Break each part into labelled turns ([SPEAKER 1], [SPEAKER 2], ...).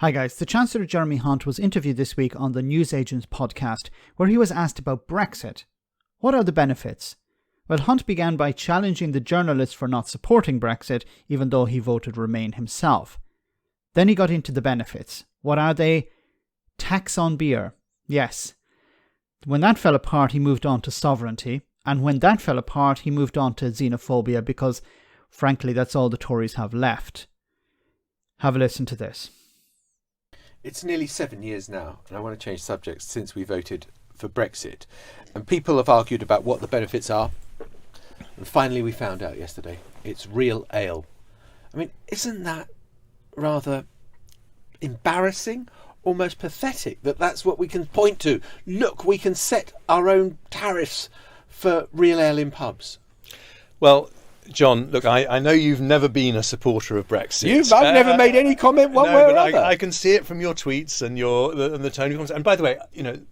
[SPEAKER 1] Hi guys, the Chancellor Jeremy Hunt was interviewed this week on the Newsagents podcast, where he was asked about Brexit. What are the benefits? Well, Hunt began by challenging the journalists for not supporting Brexit, even though he voted Remain himself. Then he got into the benefits. What are they? Tax on beer. Yes. When that fell apart, he moved on to sovereignty. And when that fell apart, he moved on to xenophobia because, frankly, that's all the Tories have left. Have a listen to this.
[SPEAKER 2] It's nearly 7 years now, and I want to change subjects, since we voted for Brexit. And people have argued about what the benefits are. And finally we found out yesterday. It's real ale. I mean, isn't that rather embarrassing? Almost pathetic that that's what we can point to. Look, we can set our own tariffs for real ale in pubs.
[SPEAKER 3] Well, John, look, I know you've never been a supporter of Brexit.
[SPEAKER 2] I've never made any comment one way or other.
[SPEAKER 3] I can see it from your tweets and the tone of your comments. And by the way,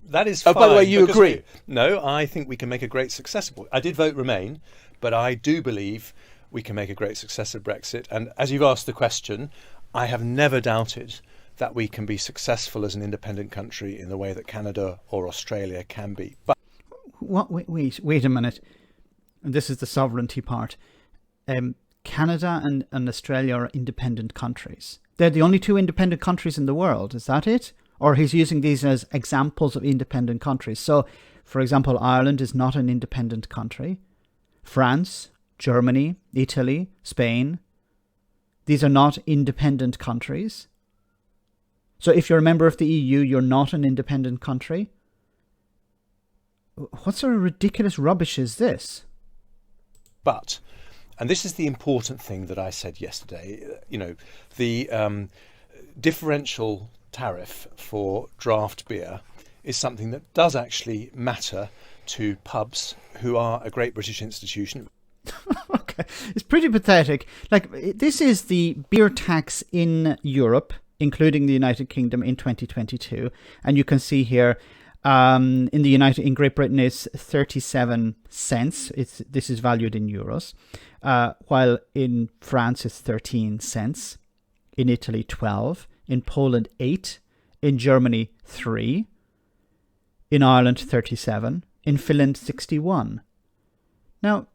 [SPEAKER 3] that is fine.
[SPEAKER 2] Oh, by the way, you agree?
[SPEAKER 3] No, I think we can make a great success of it. I did vote Remain, but I do believe we can make a great success of Brexit. And as you've asked the question, I have never doubted that we can be successful as an independent country in the way that Canada or Australia can be. But
[SPEAKER 1] Wait a minute. This is the sovereignty part. Canada and Australia are independent countries. They're the only two independent countries in the world. Is that it? Or he's using these as examples of independent countries. So, for example, Ireland is not an independent country. France, Germany, Italy, Spain. These are not independent countries. So if you're a member of the EU, you're not an independent country. What sort of ridiculous rubbish is this?
[SPEAKER 3] But, and this is the important thing that I said yesterday, the differential tariff for draft beer is something that does actually matter to pubs, who are a great British institution.
[SPEAKER 1] Okay, it's pretty pathetic. Like, this is the beer tax in Europe, including the United Kingdom, in 2022. And you can see here, in Great Britain it's 37 cents. This is valued in euros, while in France it's 13 cents, in Italy 12, in Poland 8, in Germany 3, in Ireland 37, in Finland 61. Now,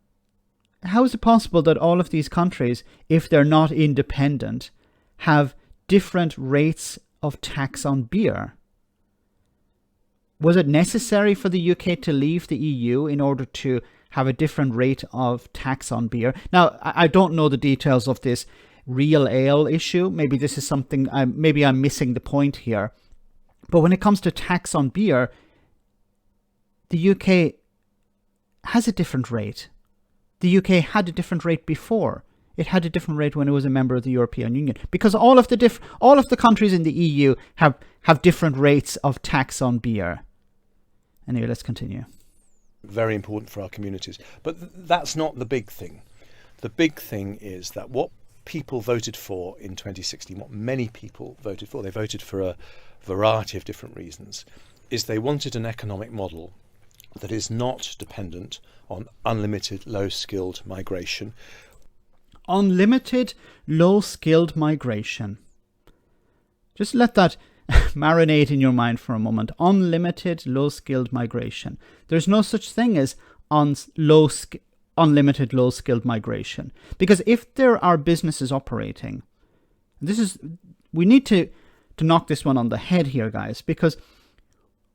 [SPEAKER 1] how is it possible that all of these countries, if they're not independent, have different rates of tax on beer? Was it necessary for the UK to leave the EU in order to have a different rate of tax on beer? Now, I don't know the details of this real ale issue. Maybe this is something, maybe I'm missing the point here. But when it comes to tax on beer, the UK has a different rate. The UK had a different rate before. It had a different rate when it was a member of the European Union, because all of the countries in the EU have different rates of tax on beer. Anyway, let's continue.
[SPEAKER 3] Very important for our communities. But that's not the big thing. The big thing is that what people voted for in 2016, what many people voted for, they voted for a variety of different reasons, is they wanted an economic model that is not dependent on unlimited low-skilled migration.
[SPEAKER 1] Unlimited low-skilled migration. Just let that marinate in your mind for a moment. Unlimited low-skilled migration. There's no such thing as unlimited low-skilled migration. Because if there are businesses operating, we need to knock this one on the head here, guys, because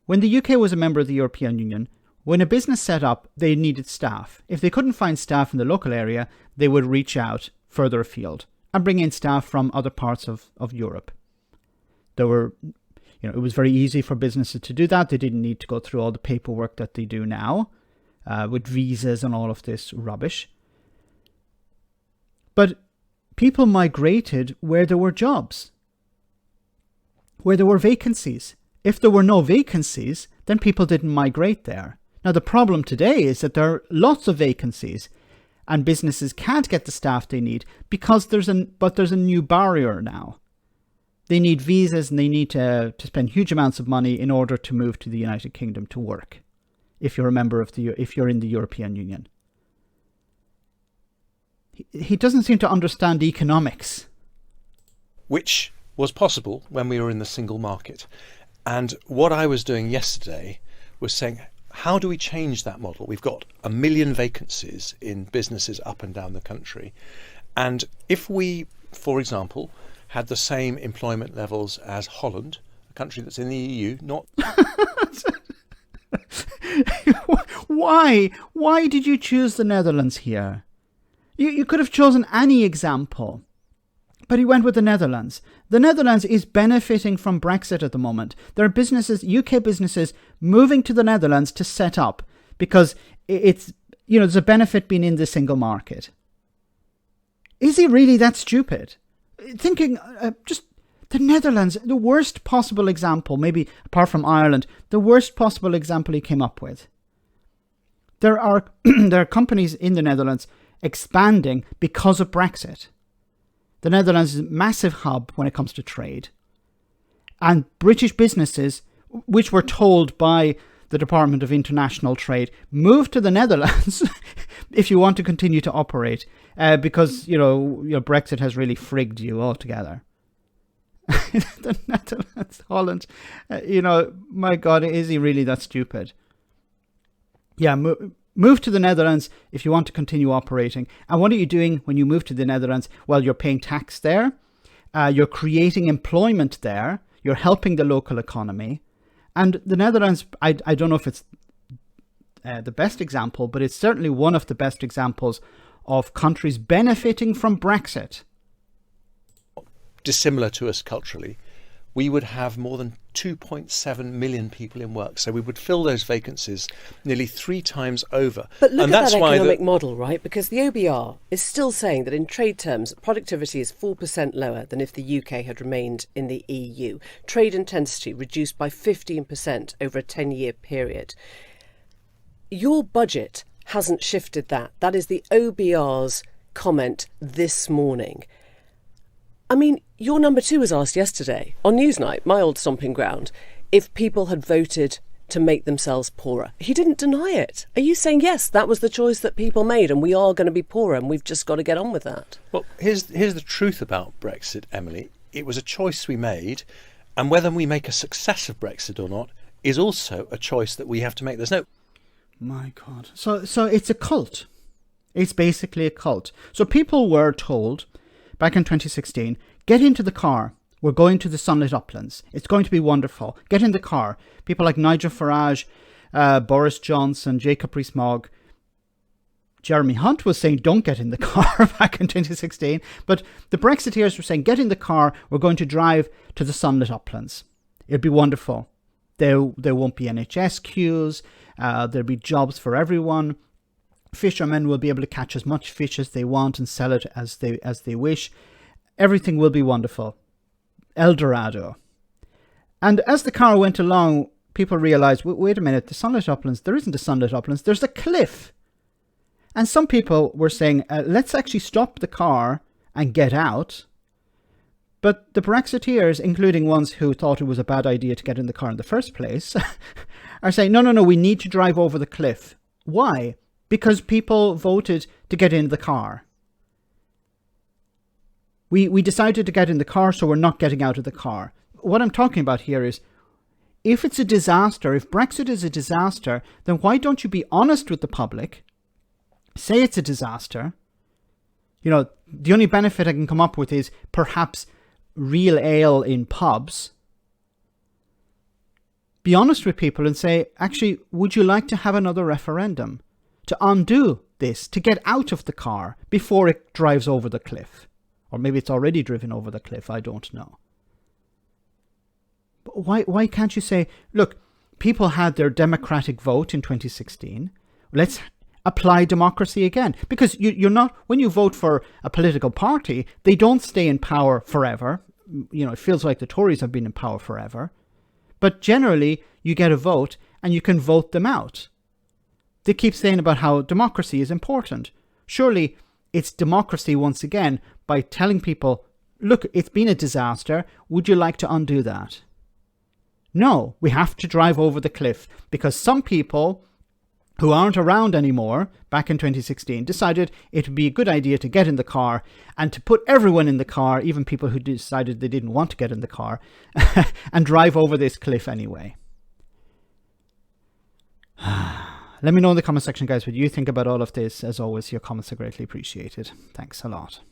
[SPEAKER 1] when the UK was a member of the European Union, when a business set up, they needed staff. If they couldn't find staff in the local area, they would reach out further afield and bring in staff from other parts of Europe. It was very easy for businesses to do that. They didn't need to go through all the paperwork that they do now, with visas and all of this rubbish. But people migrated where there were jobs, where there were vacancies. If there were no vacancies, then people didn't migrate there. Now, the problem today is that there are lots of vacancies and businesses can't get the staff they need because there's a new barrier now. They need visas and they need to spend huge amounts of money in order to move to the United Kingdom to work, if you're a member of if you're in the European Union. He doesn't seem to understand economics.
[SPEAKER 3] Which was possible when we were in the single market. And what I was doing yesterday was saying, how do we change that model? We've got 1 million vacancies in businesses up and down the country. And if we, for example, had the same employment levels as Holland, a country that's in the EU, not...
[SPEAKER 1] Why did you choose the Netherlands here? You could have chosen any example, but he went with the Netherlands. The Netherlands is benefiting from Brexit at the moment. There are businesses, UK businesses, moving to the Netherlands to set up because it's, there's a benefit being in the single market. Is he really that stupid? Thinking just the Netherlands, the worst possible example, maybe apart from Ireland, the worst possible example he came up with. There are companies in the Netherlands expanding because of Brexit. The Netherlands is a massive hub when it comes to trade. And British businesses, which were told by the Department of International Trade, move to the Netherlands if you want to continue to operate, because, your Brexit has really frigged you altogether. The Netherlands, Holland, my God, is he really that stupid? Yeah, move to the Netherlands if you want to continue operating. And what are you doing when you move to the Netherlands? Well, you're paying tax there. You're creating employment there. You're helping the local economy. And the Netherlands, I don't know if it's the best example, but it's certainly one of the best examples of countries benefiting from Brexit.
[SPEAKER 3] Dissimilar to us culturally, we would have more than 2.7 million people in work. So we would fill those vacancies nearly 3 times over.
[SPEAKER 4] But look at that economic model, right? Because the OBR is still saying that in trade terms, productivity is 4% lower than if the UK had remained in the EU. Trade intensity reduced by 15% over a 10-year period. Your budget hasn't shifted that. That is the OBR's comment this morning. I mean, your number 2 was asked yesterday on Newsnight, my old stomping ground, if people had voted to make themselves poorer. He didn't deny it. Are you saying, yes, that was the choice that people made and we are going to be poorer and we've just got to get on with that?
[SPEAKER 3] Well, here's the truth about Brexit, Emily. It was a choice we made, and whether we make a success of Brexit or not is also a choice that we have to make. There's no...
[SPEAKER 1] My God. So it's a cult. It's basically a cult. So people were told back in 2016, get into the car. We're going to the sunlit uplands. It's going to be wonderful. Get in the car. People like Nigel Farage, Boris Johnson, Jacob Rees-Mogg. Jeremy Hunt was saying, don't get in the car back in 2016. But the Brexiteers were saying, get in the car. We're going to drive to the sunlit uplands. It'll be wonderful. There won't be NHS queues. There'll be jobs for everyone. Fishermen will be able to catch as much fish as they want and sell it as they wish. Everything will be wonderful. El Dorado. And as the car went along, people realised, wait a minute, the sunlit uplands, there isn't a sunlit uplands, there's a cliff. And some people were saying, let's actually stop the car and get out. But the Brexiteers, including ones who thought it was a bad idea to get in the car in the first place, are saying, no, we need to drive over the cliff. Why? Because people voted to get in the car. We decided to get in the car, so we're not getting out of the car. What I'm talking about here is, if it's a disaster, if Brexit is a disaster, then why don't you be honest with the public? Say it's a disaster. The only benefit I can come up with is perhaps real ale in pubs. Be honest with people and say, actually, would you like to have another referendum to undo this, to get out of the car before it drives over the cliff? Or maybe it's already driven over the cliff, I don't know. But why can't you say, look, people had their democratic vote in 2016. Let's apply democracy again. Because you're not, when you vote for a political party, they don't stay in power forever. It feels like the Tories have been in power forever. But generally, you get a vote and you can vote them out. They keep saying about how democracy is important. Surely it's democracy once again by telling people, look, it's been a disaster. Would you like to undo that? No, we have to drive over the cliff because some people who aren't around anymore, back in 2016, decided it would be a good idea to get in the car and to put everyone in the car, even people who decided they didn't want to get in the car, and drive over this cliff anyway. Let me know in the comment section, guys, what you think about all of this. As always, your comments are greatly appreciated. Thanks a lot.